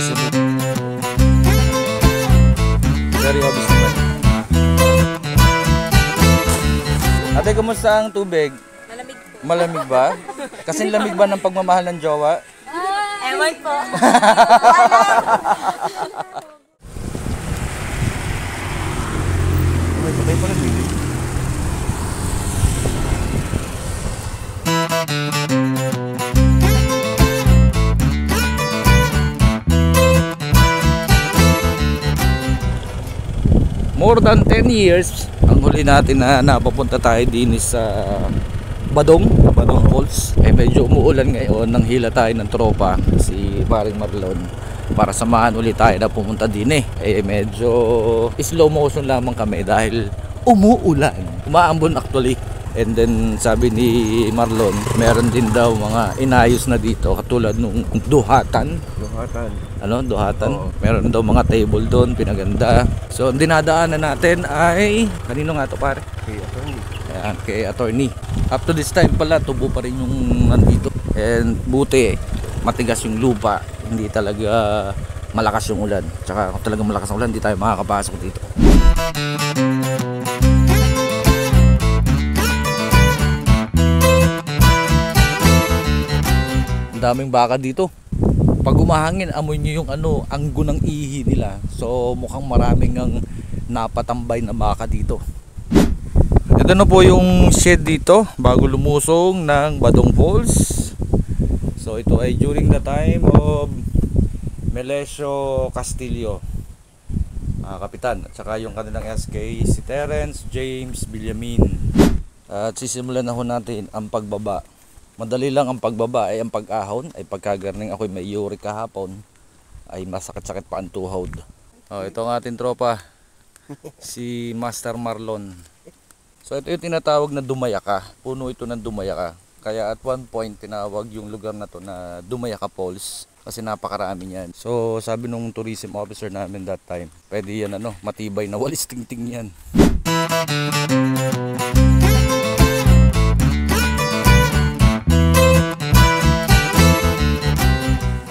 Sisibit. Very obvious naman. Ate, kumusta ang tubig? Malamig po. Malamig ba? Kasing lamig ba ng pagmamahal ng jowa? Ewan po. Sabay pala bili. More than 10 years ang huli natin na napapunta tayo din sa Badong Falls. Medyo umuulan ngayon, nang hila tayo ng tropa si paring Marlon para samahan ulit tayo na pumunta din medyo slow motion lamang kami dahil umuulan, umaambon actually. And then sabi ni Marlon, meron din daw mga inayos na dito katulad nung duhatan. Oo. Meron daw mga table doon, pinaganda. So ang dinadaanan natin ay kanino nga to pare? Kay attorney. Up to this time pala tubo pa rin yung nandito. And buti matigas yung lupa, hindi talaga malakas yung ulan. Tsaka kung talagang malakas ang ulan, hindi tayo makakapasok dito. Ang daming baka dito. Pag umahangin, amoy nyo yung anggo ng ihi nila. So mukhang maraming ang napatambay na baka dito. Ito na po yung shed dito bago lumusong ng Badong Falls. So ito ay during the time of Melesio Castillo, kapitan, at saka yung kanilang SK si Terence James Villamin. At sisimulan na ho natin ang pagbaba. Madali lang ang pagbaba, ay ang pag-ahon ay pagkagarning ako'y may uric kahapon ay masakit-sakit pa ang tuhod. Ito ang ating tropa si Master Marlon. So ito yung tinatawag na Dumayaka. Puno ito ng Dumayaka. Kaya at one point tinawag yung lugar na to na Dumayaka Falls kasi napakarami niyan. So sabi nung tourism officer namin that time, pwede yan matibay na walis tingting yan.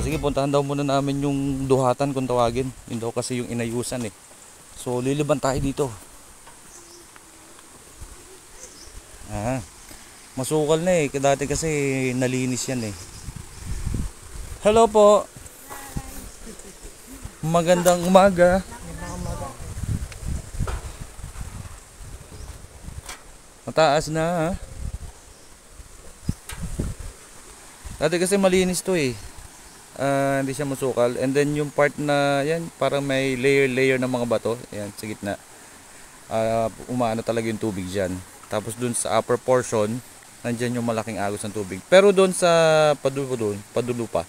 Sige, puntahan daw muna namin yung duhatan kung tawagin. Yun daw kasi yung inayusan So liliban tayo dito. Masukal na dati kasi nalinis yan Hello po. Magandang umaga. Mataas na Dati kasi malinis to hindi siya masukal. And then yung part na yan, parang may layer ng mga bato. Ayan, sa gitna. Umaano talaga yung tubig dyan. Tapos dun sa upper portion, nandyan yung malaking agos ng tubig. Pero dun sa padulo pa,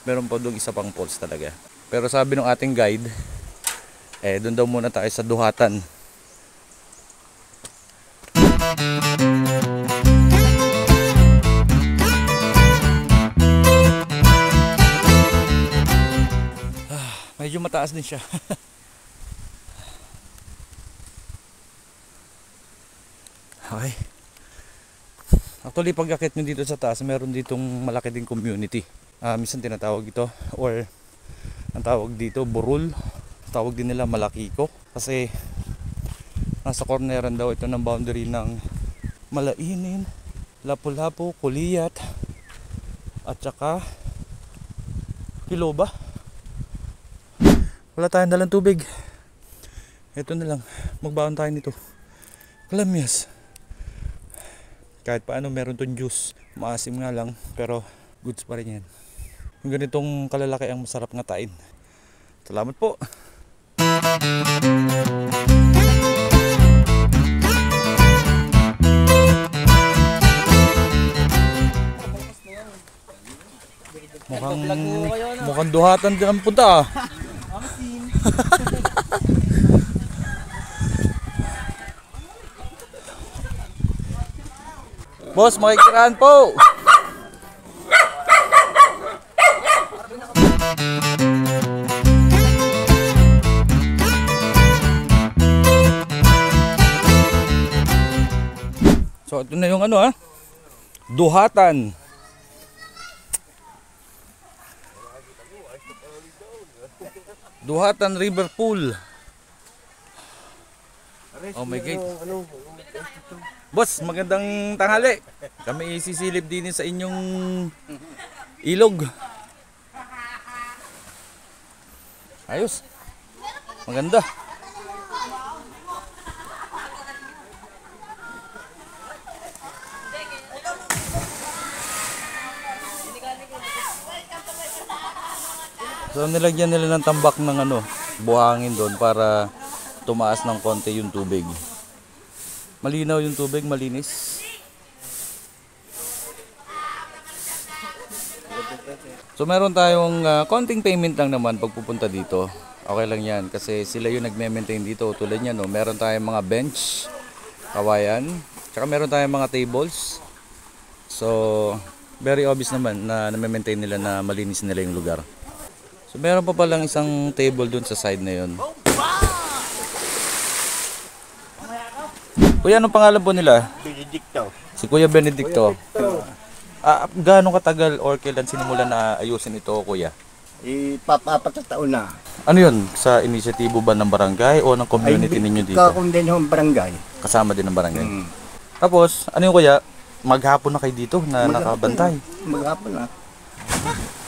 meron pa dun isa pang falls talaga. Pero sabi ng ating guide, dun daw muna tayo sa duhatan. Medyo mataas din siya. Okay. Actually, pag akit nyo dito sa taas, meron ditong malaki ding community. Minsan tinatawag ito, or ang tawag dito, burul. Tawag din nila Malakiko. Kasi nasa corneran daw ito ng boundary ng Malainin, Lapu-Lapu, Kuliyat, at saka Kiloba. Wala tayong dalang tubig. Ito na lang, magbaon tayo nito. Kalamyas. Kahit paano meron tong juice. Maasim nga lang, pero goods pa rin yan. Yung ganitong kalalaki ang masarap ngatain. Salamat po. Mukhang duhatan din ang punta Boss, makikiraan po. So ito na yung duhatan. Duhatan River Pool. Oh my God. Boss, magandang tanghali. Kami isisilip din sa inyong ilog. Ayos. Maganda. So nilagyan nila ng tambak ng buhangin doon para tumaas ng konti yung tubig. Malinaw yung tubig, malinis. So meron tayong konting payment lang naman pag pupunta dito. Okay lang yan kasi sila yung nagme-maintain dito. Tulad yan, meron tayong mga bench, kawayan, tsaka meron tayong mga tables. So very obvious naman na na-maintain nila na malinis nila yung lugar. So meron pa palang isang table dun sa side na yun. Kuya, anong pangalan po nila? Benedicto. Si Kuya Benedicto. Gaano katagal or kailan sinimulan na ayusin ito, Kuya? Apat na taon na. Ano yun? Sa inisyatibo ba ng barangay o ng community ninyo dito? Kakundin ng barangay. Kasama din ng barangay. Tapos, ano yung Kuya? Maghapon na kayo dito na nakabantay. Maghapon na.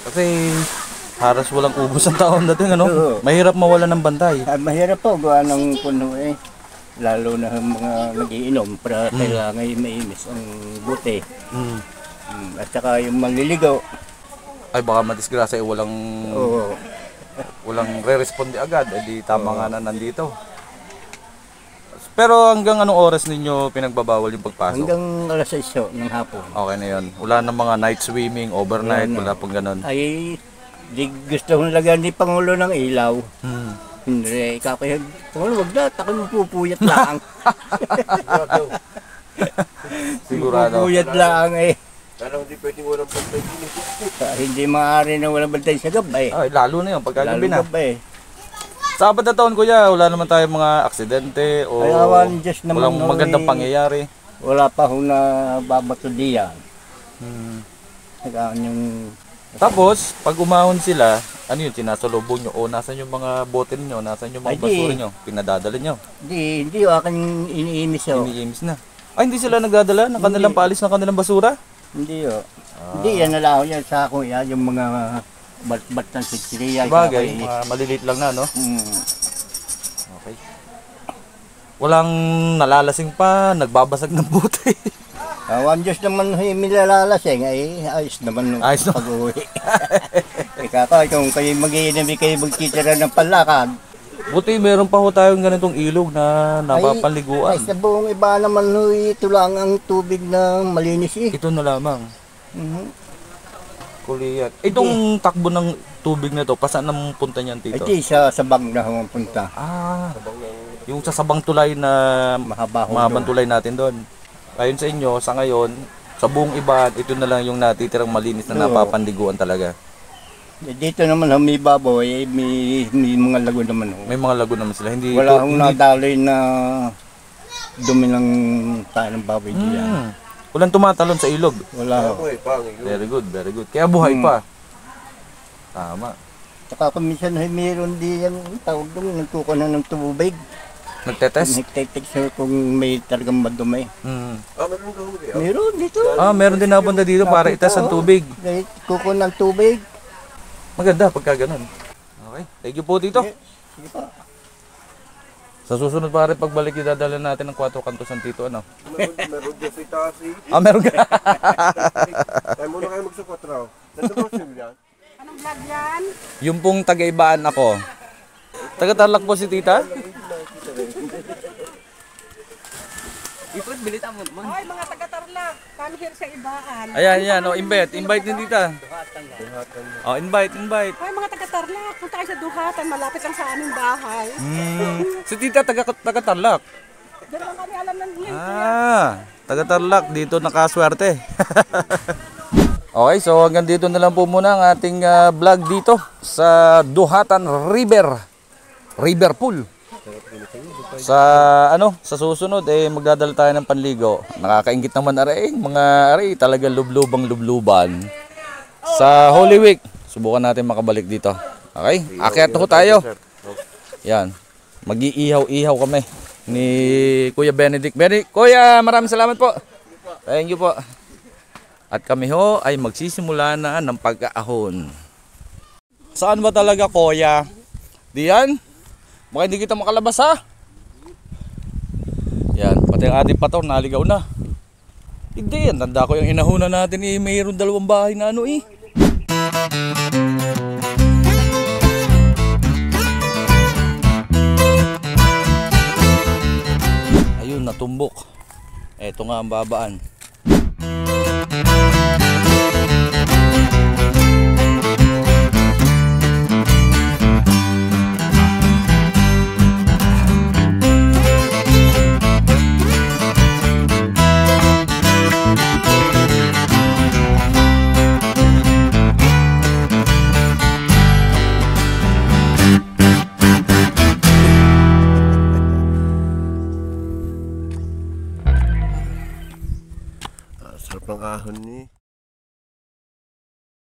Kasi halos walang ubos ang taon natin, Oo. Mahirap mawala ng bantay. Mahirap po gawa ng puno eh. Lalo na ang mga nagiinom para kailangan maimis ang buti. At saka yung manliligaw. Ay baka madisgrasya walang Oo. walang re-responde agad, edi tama nga na nandito. Pero hanggang anong oras ninyo pinagbabawal yung pagpasok? Hanggang alas 6 ng hapon. Okay na yun. Wala nang mga night swimming, overnight, Wala na. wala pong ganun. Ay, di gusto kong lagyan ni Pangulo ng ilaw. Hindi, kakaya, Pangulo, wag na, ako pupuyat lang. Sigurado. Pupuyat lang eh. Parang hindi pwedeng walang pantay din. Hindi maaari na walang bantay sa gabay. Ay, lalo na yun, pagkagabi na. gabay. Sa apat na taon, Kuya, wala naman tayong mga aksidente o Ay, awan, Diyos naman, walang magandang pangyayari. Wala pa ho na babato diyan. Nagaan yung... Tapos, pag umahon sila, ano yun, sinasalubong nyo o nasan yung mga bote nyo, nasan yung mga Ay, di. basura nyo, pinadadala nyo, Hindi yung aking iniimis ho. iniimis na. Ay, hindi sila nagdadala ng kanilang paalis ng kanilang basura? Hindi ho. Hindi yan nalaho yan sa ako yan, yung mga bat-bat ng sitriya. Bagay, maliliit lang na, no? Okay. Walang nalalasing pa, nagbabasag ng bote. Awan Diyos naman milalalasing ay ayos naman nung Ayos naman. pag-uwi. Ikaka, kung kayo mag-iinami kayo magtitira ng palakad. Buti meron pa ho tayong ganitong ilog na napapaliguan. Ay, sa buong iba naman ho, ito lang ang tubig na malinis eh. Ito na lamang. Mhm. Kuliat. Itong takbo ng tubig na to, pasaan ang punta niyan, Ay, Tito? di sa sabang na ho ang punta. Yung sa sabang tulay na Mahaba ho mahabang doon. tulay natin doon. Ayon sa inyo, sa ngayon, sa buong iba, ito na lang yung natitirang malinis na Oo. napapandiguan talaga. Dito naman ho, may baboy, eh, may mga lago naman ho. May mga lago naman sila. Hindi Wala ito, akong hindi, nadaloy na dumi ng tayo ng baboy diyan. walang tumatalon sa ilog. Wala ho. Ako pangin yun. Very good, very good. Kaya buhay pa. Tama. Saka kung minsan ay mayroon din yung tawag doon, nagkukunan ng tubig. Nagtetest? Nagtitik siya kung may talagang madumi. Meron ka huli. Meron dito. Meron din napunta dito para itas ang tubig. Dahil kukunan ng tubig. Maganda pagka ganun. Okay. Thank you po dito. Sige pa. Sa susunod pare pagbalik idadala natin ng 4 kantos ng Tito ano. Meron din si Tasi. Meron ka. Tayo muna kayo magsukot raw. Nandun ba siya yan? Anong vlog yan? Yung pong taga-ibaan ako. Taga-Tarlac po si Tita? Ay, mga taga-Tarlac. Come here sa Ibaan. Ayan. Invite din Tita. Invite. Ay, mga taga-Tarlac. Punta kayo sa Duhatan. Malapit lang sa aming bahay. Si Tita taga-Tarlac. Diyan lang kami alam ng link. Taga-Tarlac. Dito nakaswerte. Okay, so hanggang dito na lang po muna ang ating vlog dito sa Duhatan River Pool. Sa susunod magdadala tayo ng panligo. Nakakaingit naman mga talaga lublubang lubluban. Sa Holy Week, subukan natin makabalik dito. Okay, akyat ho tayo. Yan. Mag-iihaw-ihaw kami ni Kuya Benedict. Kuya, maraming salamat po. Thank you po. At kami ho ay magsisimula na ng pag-aahon. Saan ba talaga, Kuya? Diyan? Baka hindi kita makalabas, ha? Yan, pati ang ating pator naligaw na. Hindi yan, tanda ko yung inahunan natin mayroon 2 bahay na ano . Ayun, natumbok. Eto nga ang babaan. Sarap ng ahon ni.